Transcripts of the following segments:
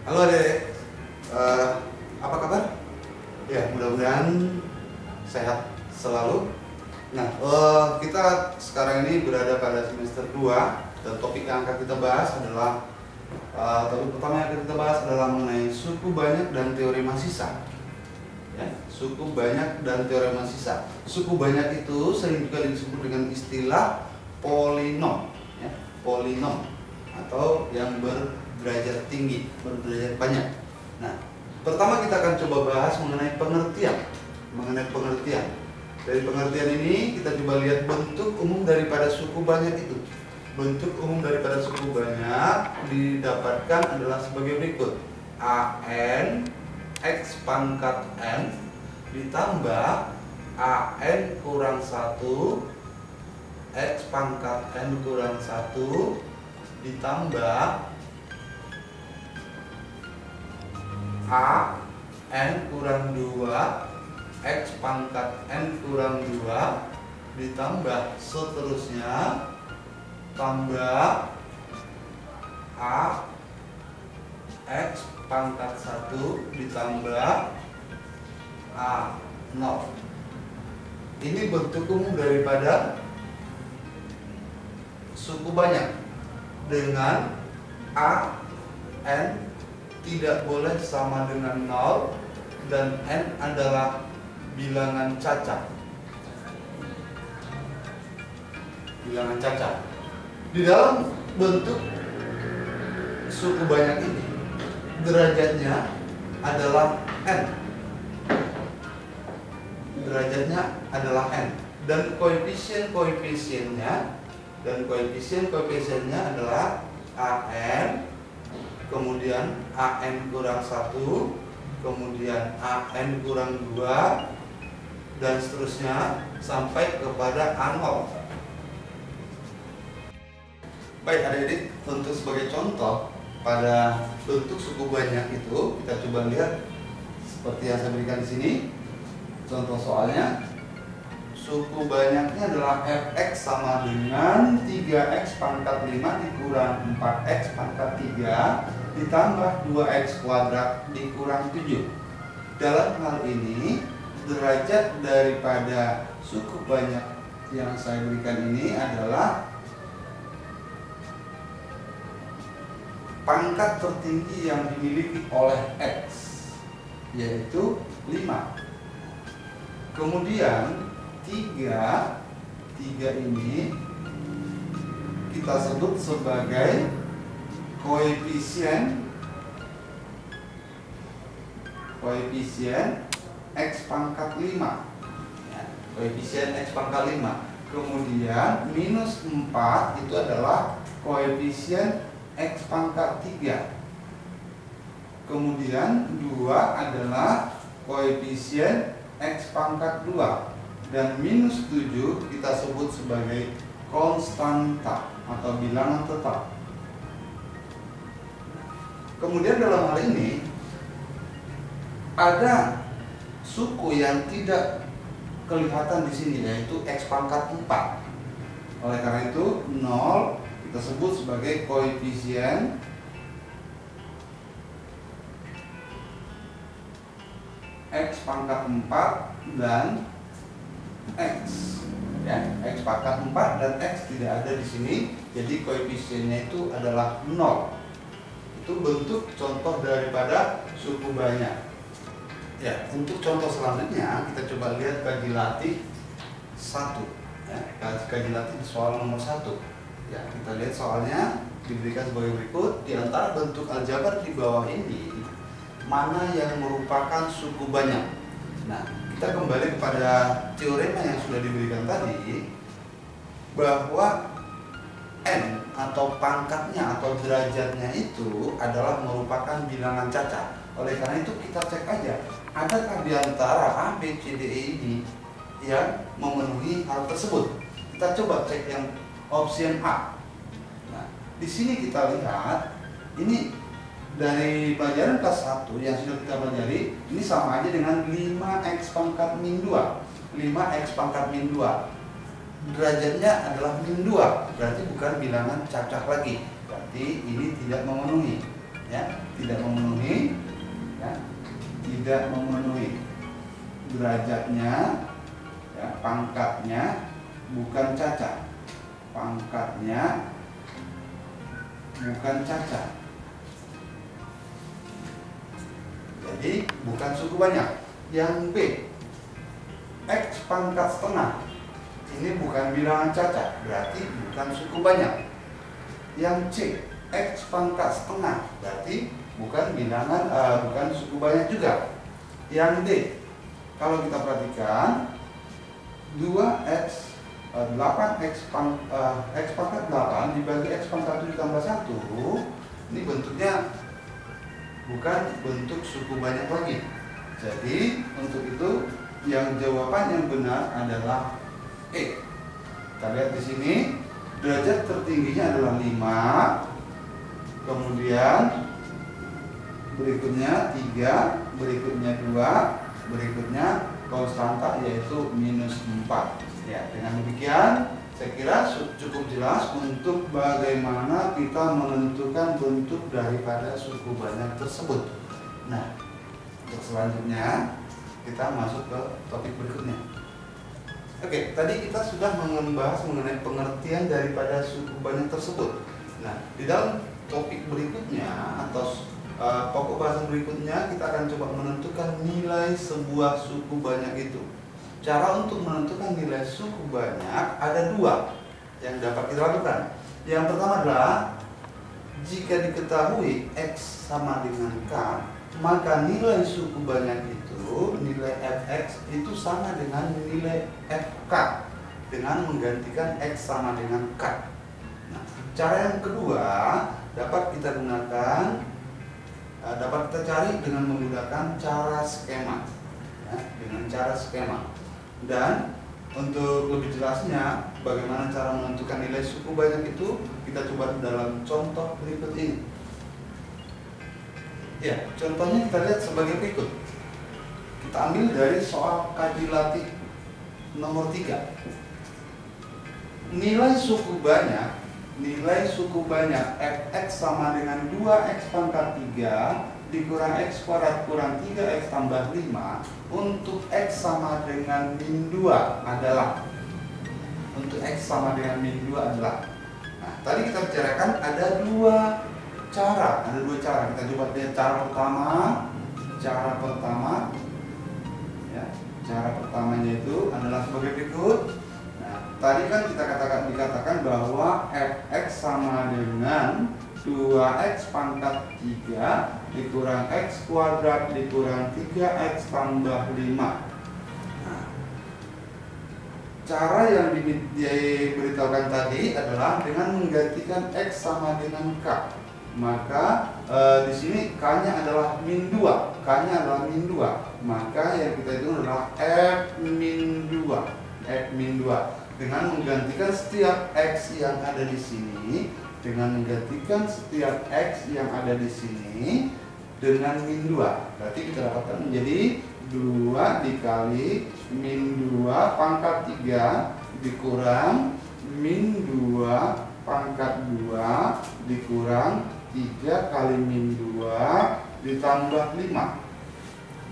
Halo Dek, Eh, apa kabar? Ya, mudah-mudahan sehat selalu. Nah, kita sekarang ini berada pada semester 2 dan topik yang akan kita bahas adalah topik pertama yang akan kita bahas adalah mengenai suku banyak dan teorema sisa. Ya, suku banyak dan teorema sisa. Suku banyak itu sering juga disebut dengan istilah polinom, ya, polinom atau yang berderajat tinggi, berderajat banyak. Nah, pertama kita akan coba bahas mengenai pengertian. Dari pengertian ini kita coba lihat bentuk umum daripada suku banyak itu. Bentuk umum daripada suku banyak didapatkan adalah sebagai berikut: an x pangkat n ditambah an kurang 1 x pangkat n kurang 1 ditambah an kurang 2 x pangkat n kurang 2 ditambah seterusnya tambah x pangkat 1 ditambah a0. Ini bentuk umum daripada suku banyak dengan n tidak boleh sama dengan 0 dan n adalah bilangan cacat. Bilangan cacat. Di dalam bentuk suku banyak ini derajatnya adalah n. Derajatnya adalah n dan koefisien-koefisiennya adalah an, kemudian an kurang 1, kemudian an kurang 2, dan seterusnya sampai kepada a0. Baik adik-adik, untuk sebagai contoh pada bentuk suku banyak itu kita coba lihat seperti yang saya berikan di sini. Contoh soalnya, suku banyaknya adalah fx sama dengan 3x pangkat 5 dikurang 4x pangkat 3 ditambah 2x kuadrat dikurang 7. Dalam hal ini, derajat daripada suku banyak yang saya berikan ini adalah pangkat tertinggi yang dimiliki oleh x, yaitu 5. Kemudian 3 ini kita sebut sebagai koefisien x pangkat 5, ya, koefisien x pangkat 5. Kemudian minus 4 itu adalah koefisien x pangkat 3. Kemudian 2 adalah koefisien x pangkat 2. Dan minus 7 kita sebut sebagai konstanta atau bilangan tetap. Kemudian dalam hal ini ada suku yang tidak kelihatan di sini, yaitu x pangkat 4. Oleh karena itu 0 kita sebut sebagai koefisien x pangkat 4 dan x, ya, x pangkat 4 dan x tidak ada di sini, jadi koefisiennya itu adalah 0. Itu bentuk contoh daripada suku banyak. Ya, untuk contoh selanjutnya kita coba lihat kaji latih 1, ya, kaji latih soal nomor 1. Ya, kita lihat soalnya diberikan sebagai berikut. Di antara bentuk aljabar di bawah ini, mana yang merupakan suku banyak? Nah, kita kembali kepada teorema yang sudah diberikan tadi, bahwa n atau pangkatnya atau derajatnya itu adalah merupakan bilangan cacat. Oleh karena itu kita cek aja, adakah di antara A, B, C, D, E ini yang memenuhi hal tersebut. Kita coba cek yang option A. Nah, di sini kita lihat ini dari pelajaran kelas 1 yang sudah kita pelajari, ini sama aja dengan 5x pangkat min 2. 5x pangkat min 2. Derajatnya adalah min 2, berarti bukan bilangan cacat lagi. Berarti ini tidak memenuhi. ya, tidak memenuhi, ya, tidak memenuhi derajatnya, ya, pangkatnya bukan cacat, pangkatnya bukan cacat, jadi bukan suku banyak. Yang B, X pangkat setengah, ini bukan bilangan cacat, berarti bukan suku banyak. Yang C, X pangkat setengah, berarti bukan bilangan, bukan suku banyak juga. Yang D, kalau kita perhatikan 2x 8x x pangkat 8 dibagi x pangkat 7 tambah 1, ini bentuknya bukan bentuk suku banyak lagi. Jadi untuk itu yang jawaban yang benar adalah E. Kita lihat di sini derajat tertingginya adalah 5, kemudian berikutnya 3, berikutnya 2, berikutnya konstanta yaitu -4. Ya, dengan demikian saya kira cukup jelas untuk bagaimana kita menentukan bentuk daripada suku banyak tersebut. Nah, untuk selanjutnya kita masuk ke topik berikutnya. Oke, tadi kita sudah membahas mengenai pengertian daripada suku banyak tersebut. Nah, di dalam topik berikutnya atau pokok bahasan berikutnya kita akan coba menentukan nilai sebuah suku banyak itu. Cara untuk menentukan nilai suku banyak ada dua yang dapat kita lakukan. Yang pertama adalah jika diketahui X sama dengan K, maka nilai suku banyak itu, nilai Fx itu sama dengan nilai Fk dengan menggantikan X sama dengan K. Nah, cara yang kedua dapat kita gunakan, dapat kita cari dengan menggunakan cara skema, ya, dengan cara skema. Dan untuk lebih jelasnya bagaimana cara menentukan nilai suku banyak itu, kita coba dalam contoh berikut ini. Ya, contohnya kita lihat sebagai berikut. Kita ambil dari soal kaji latih nomor 3. Nilai suku banyak Fx sama dengan 2x pangkat 3 dikurang x kuadrat kurang 3x tambah 5 untuk x sama dengan -2 adalah, untuk x sama dengan -2 adalah. Nah, tadi kita bicarakan ada dua cara. Kita coba lihat cara pertama. Ya, cara pertamanya itu adalah sebagai berikut. Nah, tadi kan dikatakan bahwa Fx sama dengan 2x pangkat 3 dikurang x kuadrat dikurang 3x tambah 5. Nah, cara yang diberitahukan tadi adalah dengan menggantikan x sama dengan k. Maka di sini k-nya adalah -2, k-nya adalah -2. Maka yang kita hitung adalah f-2 dengan menggantikan setiap x yang ada di sini, dengan menggantikan setiap x yang ada di sini dengan -2. Berarti kita dapatkan menjadi 2 dikali -2 pangkat 3 dikurang -2 pangkat 2 dikurang 3 kali -2 ditambah 5.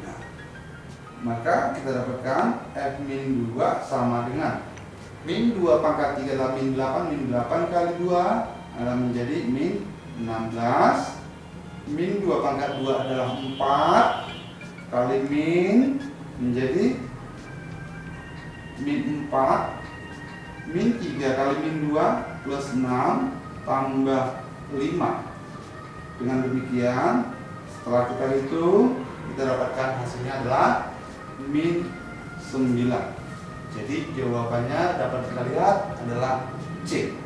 Nah, maka kita dapatkan f-2 sama dengan -2 pangkat 3 adalah -8 kali 2 adalah menjadi -16, -2 pangkat 2 adalah 4 kali menjadi -4, -3 kali -2 plus 6 tambah 5. Dengan demikian setelah kita hitung, kita dapatkan hasilnya adalah -9. Jadi jawabannya dapat kita lihat adalah C.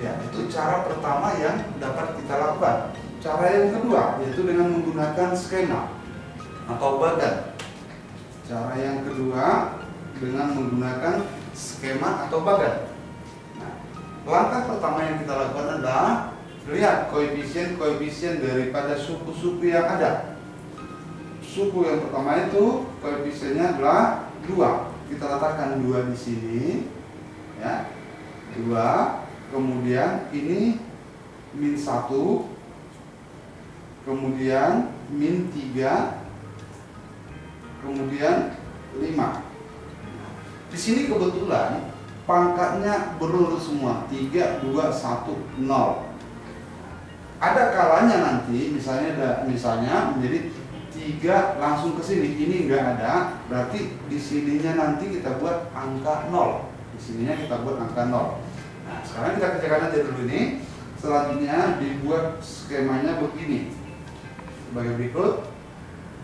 Ya, itu cara pertama yang dapat kita lakukan. Cara yang kedua yaitu dengan menggunakan skema atau bagan. Cara yang kedua dengan menggunakan skema atau bagan. Nah, langkah pertama yang kita lakukan adalah lihat koefisien daripada suku-suku yang ada. Suku yang pertama itu koefisiennya adalah 2. Kita letakkan 2 di sini, ya, 2. Kemudian ini -1, kemudian min 3, kemudian 5. Di sini kebetulan pangkatnya berurut semua, 3, 2, 1, 0. Ada kalanya nanti misalnya menjadi 3 langsung ke sini, ini enggak ada, berarti di sininya nanti kita buat angka 0. Di sininya kita buat angka 0. Nah, sekarang kita kerjakan aja dulu ini. Selanjutnya dibuat skemanya begini. Sebagai berikut.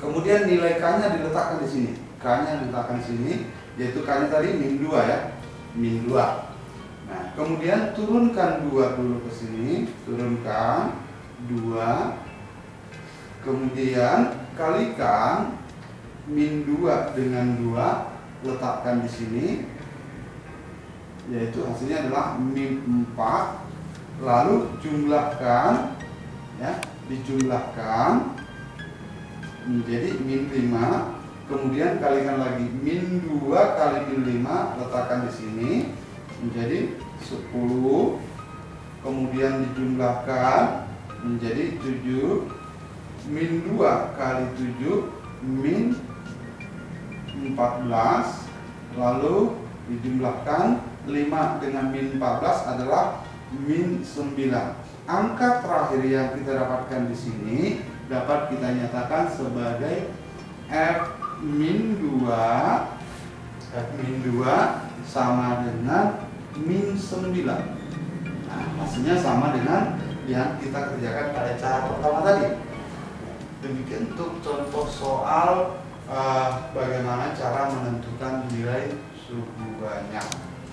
Kemudian nilai K-nya diletakkan di sini. K-nya diletakkan di sini, yaitu K-nya tadi min 2 ya. Min 2. Nah, kemudian turunkan 2 dulu ke sini, turunkan 2. Kemudian kalikan min 2 dengan 2, letakkan di sini. Yaitu hasilnya adalah min 4. Lalu jumlahkan ya, dijumlahkan menjadi min 5, kemudian kalikan lagi min 2 kali min 5, letakkan di sini menjadi 10, kemudian dijumlahkan menjadi 7, min 2 kali 7 min 14, lalu dijumlahkan 5 dengan min 14 adalah min 9. Angka terakhir yang kita dapatkan di sini dapat kita nyatakan sebagai F min 2. F min 2 sama dengan min 9. Nah, hasilnya sama dengan yang kita kerjakan pada cara pertama tadi. Demikian untuk contoh soal bagaimana cara menentukan nilai suku banyak.